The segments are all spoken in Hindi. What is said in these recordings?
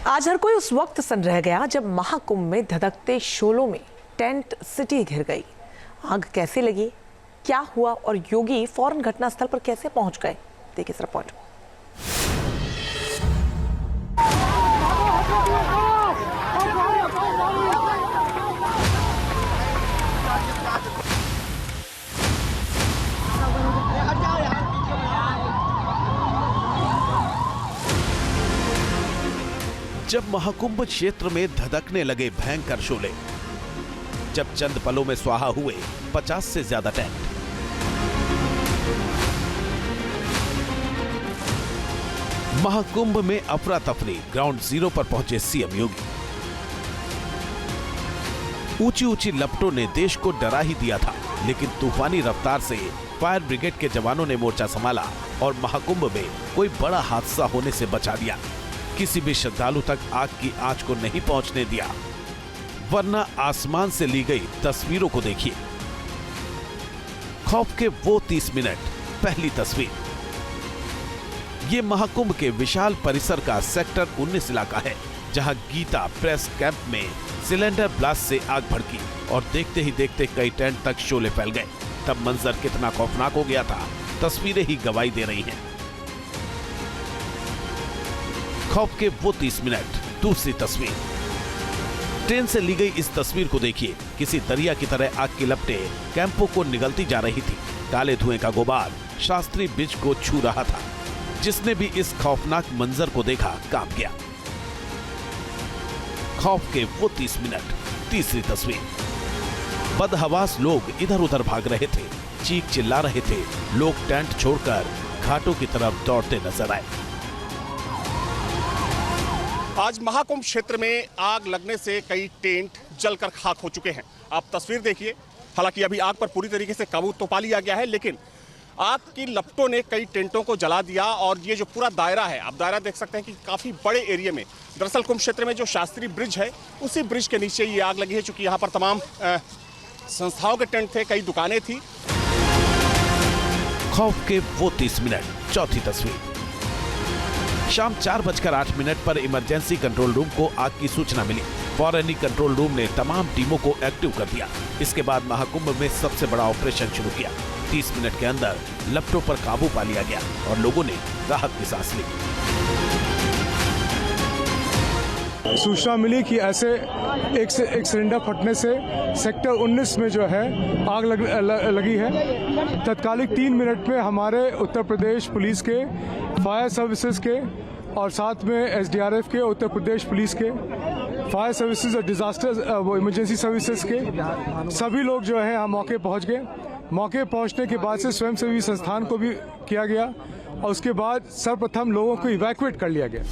आज हर कोई उस वक्त सन रह गया जब महाकुंभ में धधकते शोलों में टेंट सिटी घिर गई। आग कैसे लगी, क्या हुआ और योगी फौरन घटनास्थल पर कैसे पहुंच गए, देखिए इस रिपोर्ट। जब महाकुंभ क्षेत्र में धधकने लगे भयंकर शोले, जब चंद पलों में स्वाहा हुए 50 से ज्यादा टेंट, महाकुंभ में अफरा तफरी ग्राउंड जीरो पर पहुंचे सीएम योगी। ऊंची ऊंची लपटों ने देश को डरा ही दिया था, लेकिन तूफानी रफ्तार से फायर ब्रिगेड के जवानों ने मोर्चा संभाला और महाकुंभ में कोई बड़ा हादसा होने से बचा दिया। किसी भी श्रद्धालु तक आग की आंच को नहीं पहुंचने दिया, वरना आसमान से ली गई तस्वीरों को देखिए। खौफ के वो 30 मिनट। पहली तस्वीर, ये महाकुंभ के विशाल परिसर का सेक्टर 19 इलाका है, जहां गीता प्रेस कैंप में सिलेंडर ब्लास्ट से आग भड़की और देखते ही देखते कई टेंट तक शोले फैल गए। तब मंजर कितना खौफनाक हो गया था, तस्वीरें ही गवाही दे रही हैं। खौफ के वो 30 मिनट। दूसरी तस्वीर, ट्रेन से ली गई इस तस्वीर को देखिए। किसी दरिया की तरह आग की लपटें कैंपों को निगलती जा रही थी। काले धुएं का गुबार शास्त्री ब्रिज को छू रहा था। जिसने भी इस खौफनाक मंजर को देखा कांप गया। खौफ के वो 30 मिनट। तीसरी तस्वीर, बदहवास लोग इधर उधर भाग रहे थे, चीख चिल्ला रहे थे। लोग टेंट छोड़कर घाटों की तरफ दौड़ते नजर आए। आज महाकुंभ क्षेत्र में आग लगने से कई टेंट जलकर खाक हो चुके हैं। आप तस्वीर देखिए। हालांकि अभी आग पर पूरी तरीके से काबू तो पा लिया गया है, लेकिन आग की लपटों ने कई टेंटों को जला दिया। और ये जो पूरा दायरा है, आप दायरा देख सकते हैं कि काफी बड़े एरिया में, दरअसल कुंभ क्षेत्र में जो शास्त्री ब्रिज है, उसी ब्रिज के नीचे ये आग लगी है। चूंकि यहाँ पर तमाम संस्थाओं के टेंट थे, कई दुकानें थी। खौफ के वो 30 मिनट। चौथी तस्वीर, शाम 4:08 पर इमरजेंसी कंट्रोल रूम को आग की सूचना मिली। फौरन ही कंट्रोल रूम ने तमाम टीमों को एक्टिव कर दिया। इसके बाद महाकुंभ में सबसे बड़ा ऑपरेशन शुरू किया। 30 मिनट के अंदर लपटों पर काबू पा लिया गया और लोगों ने राहत की सांस ली। सूचना मिली कि ऐसे एक सिलेंडर फटने से सेक्टर 19 में जो है आग लगी है। तत्कालिक 3 मिनट में हमारे उत्तर प्रदेश पुलिस के, फायर सर्विसेज के और साथ में एसडीआरएफ के, उत्तर प्रदेश पुलिस के, फायर सर्विसेज और डिजास्टर इमरजेंसी सर्विसेज के सभी लोग जो है यहाँ मौके पहुँच गए। मौके पहुँचने के बाद से स्वयंसेवी संस्थान को भी किया गया और उसके बाद सर्वप्रथम लोगों को इवैक्यूएट कर लिया गया।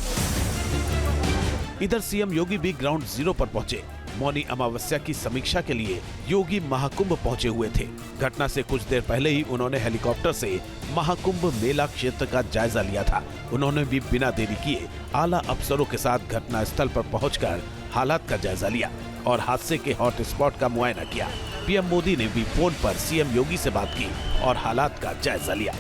इधर सीएम योगी भी ग्राउंड जीरो पर पहुंचे। मौनी अमावस्या की समीक्षा के लिए योगी महाकुंभ पहुंचे हुए थे। घटना से कुछ देर पहले ही उन्होंने हेलीकॉप्टर से महाकुंभ मेला क्षेत्र का जायजा लिया था। उन्होंने भी बिना देरी किए आला अफसरों के साथ घटना स्थल पर पहुंचकर हालात का जायजा लिया और हादसे के हॉट स्पॉट का मुआयना किया। पीएम मोदी ने भी फोन पर सीएम योगी से बात की और हालात का जायजा लिया।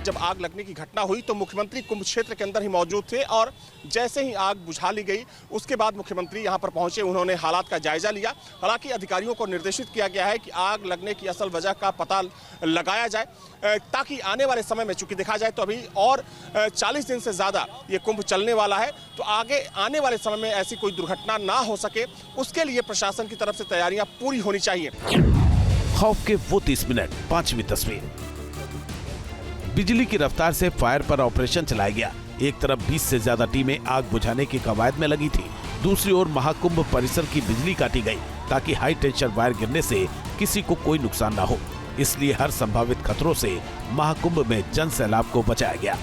जब आग लगने की घटना हुई तो मुख्यमंत्री कुंभ क्षेत्र के अंदर ही मौजूद थे और जैसे ही आग बुझा ली गई, उसके बाद मुख्यमंत्री यहां पर पहुंचे। उन्होंने हालात का जायजा लिया। हालांकि अधिकारियों को निर्देशित किया गया है कि आग लगने की असल वजह का पता लगाया जाए, ताकि आने वाले समय में, चूंकि देखा जाए तो अभी और 40 दिन से ज्यादा ये कुंभ चलने वाला है, तो आगे आने वाले समय में ऐसी कोई दुर्घटना ना हो सके, उसके लिए प्रशासन की तरफ से तैयारियां पूरी होनी चाहिए। खौफ के वो 30 मिनट। पांचवी तस्वीर, बिजली की रफ्तार से फायर पर ऑपरेशन चलाया गया। एक तरफ 20 से ज्यादा टीमें आग बुझाने की कवायद में लगी थी, दूसरी ओर महाकुंभ परिसर की बिजली काटी गई ताकि हाई टेंशन वायर गिरने से किसी को कोई नुकसान ना हो। इसलिए हर संभावित खतरों से महाकुंभ में जन सैलाब को बचाया गया।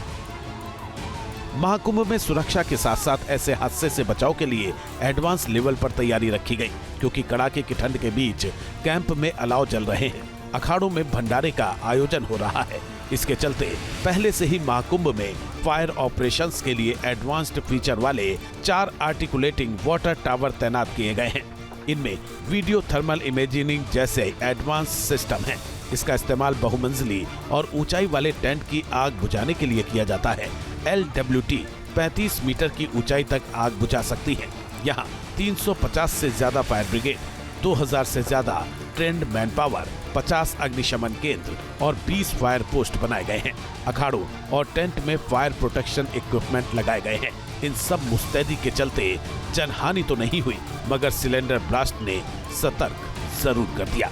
महाकुंभ में सुरक्षा के साथ साथ ऐसे हादसे से बचाव के लिए एडवांस लेवल पर तैयारी रखी गई, क्योंकि कड़ाके की ठंड के बीच कैंप में अलाव जल रहे हैं। अखाड़ों में भंडारे का आयोजन हो रहा है। इसके चलते पहले से ही महाकुंभ में फायर ऑपरेशंस के लिए एडवांस्ड फीचर वाले 4 आर्टिकुलेटिंग वाटर टावर तैनात किए गए हैं। इनमें वीडियो थर्मल इमेजिंग जैसे एडवांस सिस्टम है। इसका इस्तेमाल बहुमंजिली और ऊंचाई वाले टेंट की आग बुझाने के लिए किया जाता है। LWT 35 मीटर की ऊंचाई तक आग बुझा सकती है। यहाँ 350 से ज्यादा फायर ब्रिगेड, 2000 से ज्यादा ट्रेंड मैन पावर, 50 अग्निशमन केंद्र और 20 फायर पोस्ट बनाए गए हैं। अखाड़ों और टेंट में फायर प्रोटेक्शन इक्विपमेंट लगाए गए हैं। इन सब मुस्तैदी के चलते जनहानि तो नहीं हुई, मगर सिलेंडर ब्लास्ट ने सतर्क जरूर कर दिया।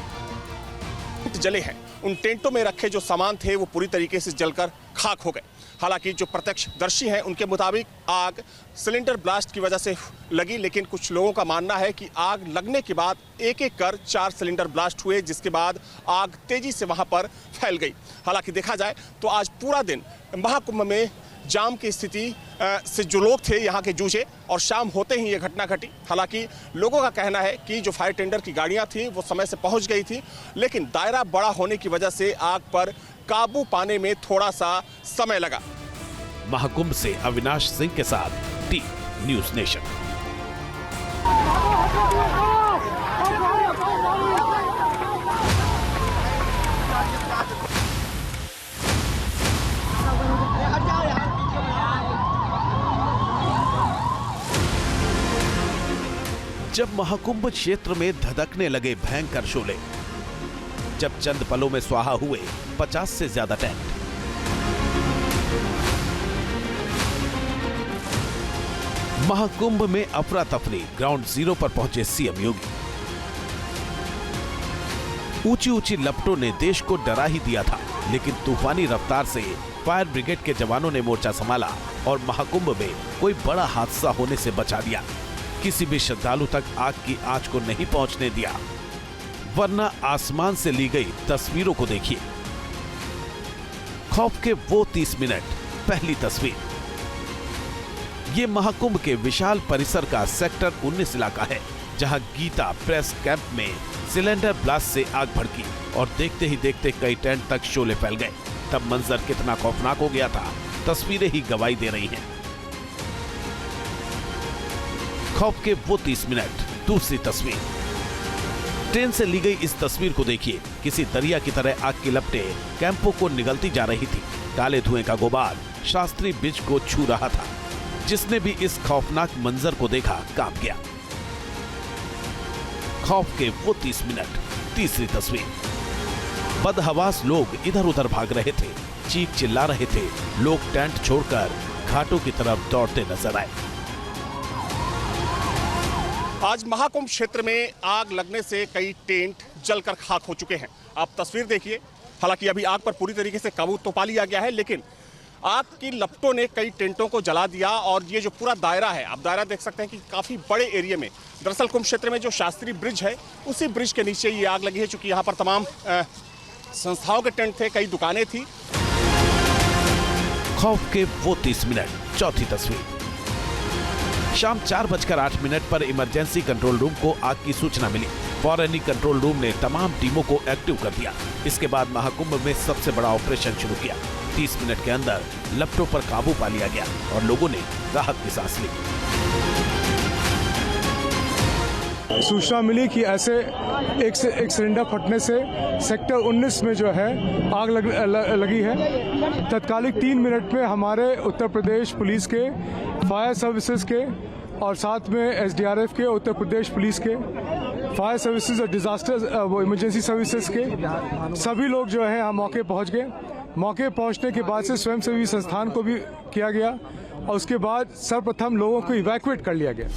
जले हैं, उन टेंटों में रखे जो सामान थे वो पूरी तरीके से जलकर खाक हो गए। हालांकि जो प्रत्यक्षदर्शी हैं उनके मुताबिक आग सिलेंडर ब्लास्ट की वजह से लगी, लेकिन कुछ लोगों का मानना है कि आग लगने के बाद एक एक कर 4 सिलेंडर ब्लास्ट हुए, जिसके बाद आग तेजी से वहां पर फैल गई। हालांकि देखा जाए तो आज पूरा दिन महाकुंभ में जाम की स्थिति से जो लोग थे यहाँ के जूझे और शाम होते ही ये घटना घटी। हालांकि लोगों का कहना है कि जो फायर टेंडर की गाड़ियां थी वो समय से पहुंच गई थी, लेकिन दायरा बड़ा होने की वजह से आग पर काबू पाने में थोड़ा सा समय लगा। महाकुंभ से अविनाश सिंह के साथ टी न्यूज़ नेशन। जब महाकुंभ क्षेत्र में धधकने लगे भयंकर शोले, जब चंद पलों में स्वाहा हुए 50 से ज्यादा टेंट, महाकुंभ में अफरा तफरी, ग्राउंड जीरो पर पहुंचे सीएम योगी। ऊंची ऊंची लपटों ने देश को डरा ही दिया था, लेकिन तूफानी रफ्तार से फायर ब्रिगेड के जवानों ने मोर्चा संभाला और महाकुंभ में कोई बड़ा हादसा होने से बचा दिया। किसी भी श्रद्धालु तक आग की आंच को नहीं पहुंचने दिया, वरना आसमान से ली गई तस्वीरों को देखिए। खौफ के वो 30 मिनट। पहली तस्वीर, ये महाकुंभ के विशाल परिसर का सेक्टर 19 इलाका है, जहां गीता प्रेस कैंप में सिलेंडर ब्लास्ट से आग भड़की और देखते ही देखते कई टेंट तक शोले फैल गए। तब मंजर कितना खौफनाक हो गया था, तस्वीरें ही गवाही दे रही हैं। खौफ के वो 30 मिनट। दूसरी तस्वीर, ट्रेन से ली गई इस तस्वीर को देखिए। किसी दरिया की तरह आग की लपटें कैंपों को निगलती जा रही थी। काले धुएं का गुबार शास्त्री ब्रिज को छू रहा था। जिसने भी इस खौफनाक मंजर को देखा कांप गया। खौफ के वो 30 मिनट। तीसरी तस्वीर, बदहवास लोग इधर उधर भाग रहे थे, चीख चिल्ला रहे थे। लोग टेंट छोड़कर घाटों की तरफ दौड़ते नजर आए। आज महाकुंभ क्षेत्र में आग लगने से कई टेंट जलकर खाक हो चुके हैं। आप तस्वीर देखिए। हालांकि अभी आग पर पूरी तरीके से काबू तो पा लिया गया है, लेकिन आग की लपटों ने कई टेंटों को जला दिया। और ये जो पूरा दायरा है, आप दायरा देख सकते हैं कि काफी बड़े एरिया में, दरअसल कुंभ क्षेत्र में जो शास्त्री ब्रिज है उसी ब्रिज के नीचे ये आग लगी है। चूंकि यहाँ पर तमाम संस्थाओं के टेंट थे, कई दुकानें थी। खौफ के वो 30 मिनट। चौथी तस्वीर, शाम 4:08 पर इमरजेंसी कंट्रोल रूम को आग की सूचना मिली। फौरन ही कंट्रोल रूम ने तमाम टीमों को एक्टिव कर दिया। इसके बाद महाकुंभ में सबसे बड़ा ऑपरेशन शुरू किया। 30 मिनट के अंदर लपटों पर काबू पा लिया गया और लोगों ने राहत की सांस ली। सूचना मिली कि ऐसे एक सिलेंडर फटने से सेक्टर 19 में जो है आग लगी है। तत्कालिक 3 मिनट में हमारे उत्तर प्रदेश पुलिस के, फायर सर्विसेज के और साथ में एसडीआरएफ के, उत्तर प्रदेश पुलिस के, फायर सर्विसेज और डिजास्टर इमरजेंसी सर्विसेज के सभी लोग जो है यहाँ मौके पहुँच गए। मौके पहुँचने के बाद से स्वयंसेवी संस्थान को भी किया गया और उसके बाद सर्वप्रथम लोगों को इवैक्यूएट कर लिया गया।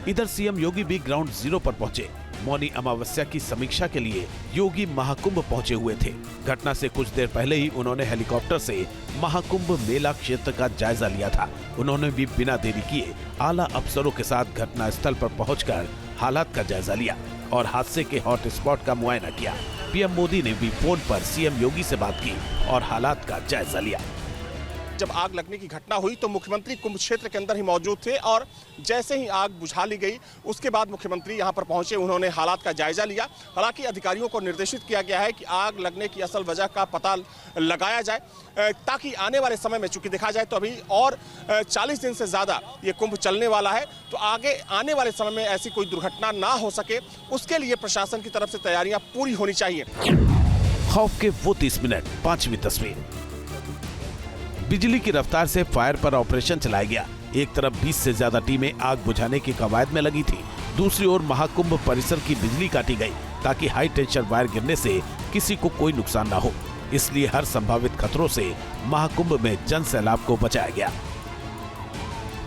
इधर सीएम योगी भी ग्राउंड जीरो पर पहुंचे। मौनी अमावस्या की समीक्षा के लिए योगी महाकुंभ पहुंचे हुए थे। घटना से कुछ देर पहले ही उन्होंने हेलीकॉप्टर से महाकुंभ मेला क्षेत्र का जायजा लिया था। उन्होंने भी बिना देरी किए आला अफसरों के साथ घटना स्थल पर पहुंचकर हालात का जायजा लिया और हादसे के हॉट स्पॉट का मुआयना किया। पीएम मोदी ने भी फोन पर सीएम योगी से बात की और हालात का जायजा लिया। जब आग लगने की घटना हुई तो मुख्यमंत्री कुंभ क्षेत्र के अंदर ही मौजूद थे और जैसे ही आग बुझा ली गई उसके बाद मुख्यमंत्री यहां पर पहुंचे। उन्होंने हालात का जायजा लिया। हालांकि अधिकारियों को निर्देशित किया गया है कि आग लगने की असल वजह का पता लगाया जाए ताकि आने वाले समय में, चूंकि देखा जाए तो अभी और 40 दिन से ज़्यादा ये कुंभ चलने वाला है, तो आगे आने वाले समय में ऐसी कोई दुर्घटना ना हो सके, उसके लिए प्रशासन की तरफ से तैयारियां पूरी होनी चाहिए। खौफ के वो 30 मिनट। 5वीं तस्वीर, बिजली की रफ्तार से फायर पर ऑपरेशन चलाया गया। एक तरफ 20 से ज्यादा टीमें आग बुझाने की कवायद में लगी थी, दूसरी ओर महाकुंभ परिसर की बिजली काटी गई ताकि हाई टेंशन वायर गिरने से किसी को कोई नुकसान न हो। इसलिए हर संभावित खतरों से महाकुंभ में जन सैलाब को बचाया गया।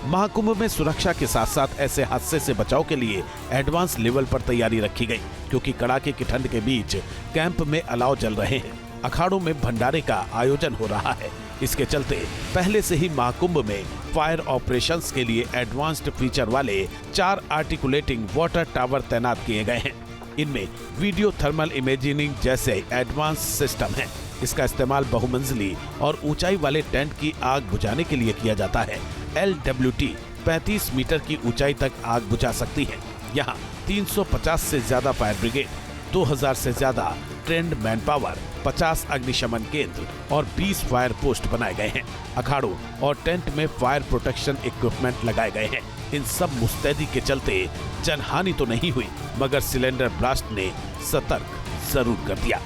महाकुंभ में सुरक्षा के साथ साथ ऐसे हादसे से बचाव के लिए एडवांस लेवल पर तैयारी रखी गई, क्योंकि कड़ाके की ठंड के बीच कैंप में अलाव जल रहे हैं। अखाड़ों में भंडारे का आयोजन हो रहा है। इसके चलते पहले से ही महाकुंभ में फायर ऑपरेशंस के लिए एडवांस्ड फीचर वाले 4 आर्टिकुलेटिंग वाटर टावर तैनात किए गए हैं। इनमें वीडियो थर्मल इमेजिंग जैसे एडवांस सिस्टम है। इसका इस्तेमाल बहुमंजिली और ऊंचाई वाले टेंट की आग बुझाने के लिए किया जाता है। LWT 35 मीटर की ऊंचाई तक आग बुझा सकती है। यहाँ 350 से ज्यादा फायर ब्रिगेड, 2000 से ज्यादा ट्रेंड मैन पावर, 50 अग्निशमन केंद्र और 20 फायर पोस्ट बनाए गए हैं। अखाड़ों और टेंट में फायर प्रोटेक्शन इक्विपमेंट लगाए गए हैं। इन सब मुस्तैदी के चलते जनहानि तो नहीं हुई, मगर सिलेंडर ब्लास्ट ने सतर्क जरूर कर दिया।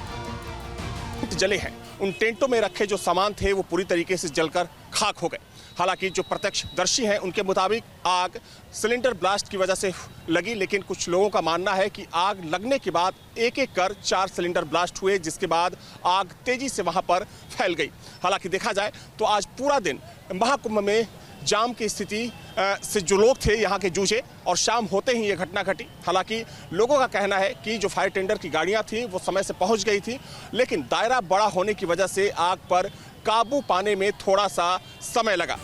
जले हैं, उन टेंटों में रखे जो सामान थे वो पूरी तरीके से जलकर खाक हो गए। हालांकि जो प्रत्यक्षदर्शी हैं उनके मुताबिक आग सिलेंडर ब्लास्ट की वजह से लगी, लेकिन कुछ लोगों का मानना है कि आग लगने के बाद एक एक कर 4 सिलेंडर ब्लास्ट हुए, जिसके बाद आग तेजी से वहां पर फैल गई। हालांकि देखा जाए तो आज पूरा दिन महाकुंभ में जाम की स्थिति से जो लोग थे यहाँ के जूझे और शाम होते ही ये घटना घटी। हालांकि लोगों का कहना है कि जो फायर टेंडर की गाड़ियां थी वो समय से पहुंच गई थी, लेकिन दायरा बड़ा होने की वजह से आग पर काबू पाने में थोड़ा सा समय लगा।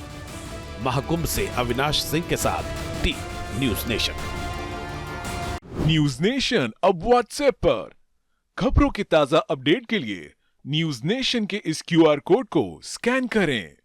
महाकुंभ से अविनाश सिंह के साथ T news nation. News nation अब व्हाट्सएप पर खबरों की ताजा अपडेट के लिए न्यूज नेशन के इस QR कोड को स्कैन करें